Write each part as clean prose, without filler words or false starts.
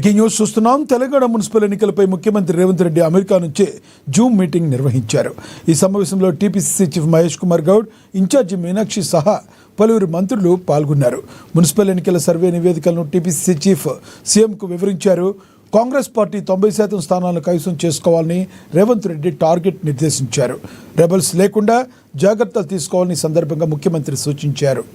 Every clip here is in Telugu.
బ్రేకింగ్ న్యూస్ చూస్తున్నాం. తెలంగాణ మున్సిపల్ ఎన్నికలపై ముఖ్యమంత్రి రేవంత్ రెడ్డి అమెరికా నుంచే జూమ్ మీటింగ్ నిర్వహించారు. ఈ సమావేశంలో TPCC chief Mahesh Kumar Goud, incharge Meenakshi సహా పలువురు మంత్రులు పాల్గొన్నారు. మున్సిపల్ ఎన్నికల సర్వే నివేదికలను టీపీసీసీ చీఫ్ సీఎంకు వివరించారు. కాంగ్రెస్ పార్టీ 90% స్థానాలను కైవసం చేసుకోవాలని రేవంత్ రెడ్డి టార్గెట్ నిర్దేశించారు. రెబల్స్ లేకుండా జాగ్రత్తలు తీసుకోవాలని సందర్భంగా ముఖ్యమంత్రి సూచించారు.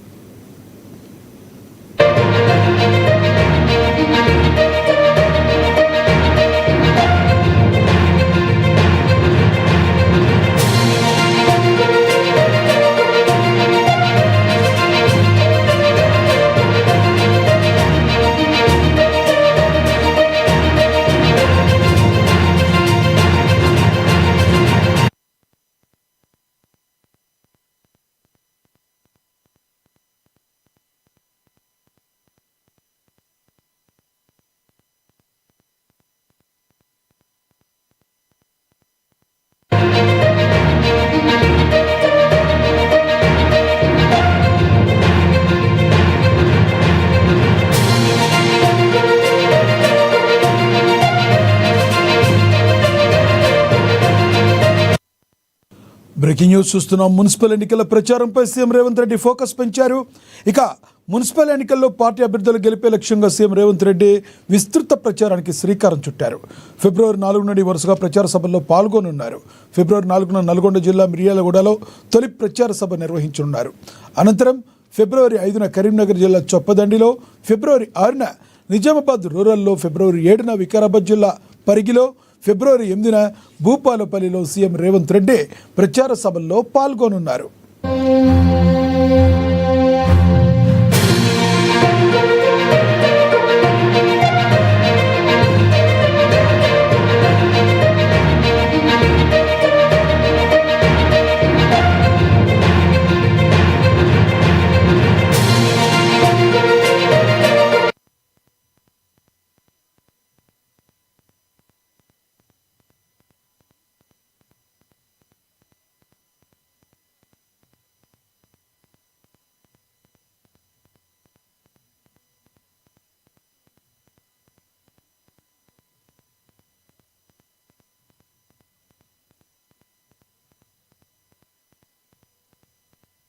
బ్రేకింగ్ న్యూస్ చూస్తున్నాం. మున్సిపల్ ఎన్నికల ప్రచారంపై సీఎం రేవంత్ రెడ్డి ఫోకస్ పెంచారు. ఇక మున్సిపల్ ఎన్నికల్లో పార్టీ అభ్యర్థులు గెలిపే లక్ష్యంగా సీఎం రేవంత్ రెడ్డి విస్తృత ప్రచారానికి శ్రీకారం చుట్టారు. ఫిబ్రవరి 4 నుండి వరుసగా ప్రచార సభల్లో పాల్గొనున్నారు. ఫిబ్రవరి 4న నల్గొండ జిల్లా మిర్యాలగూడలో తొలి ప్రచార సభ నిర్వహించనున్నారు. అనంతరం ఫిబ్రవరి 5న కరీంనగర్ జిల్లా చొప్పదండిలో, ఫిబ్రవరి 6న నిజామాబాద్ రూరల్లో, ఫిబ్రవరి 7న వికారాబాద్ జిల్లా పరిగిలో, ఫిబ్రవరి 8న భూపాలపల్లిలో సీఎం రేవంత్ రెడ్డి ప్రచార సభల్లో పాల్గొనున్నారు.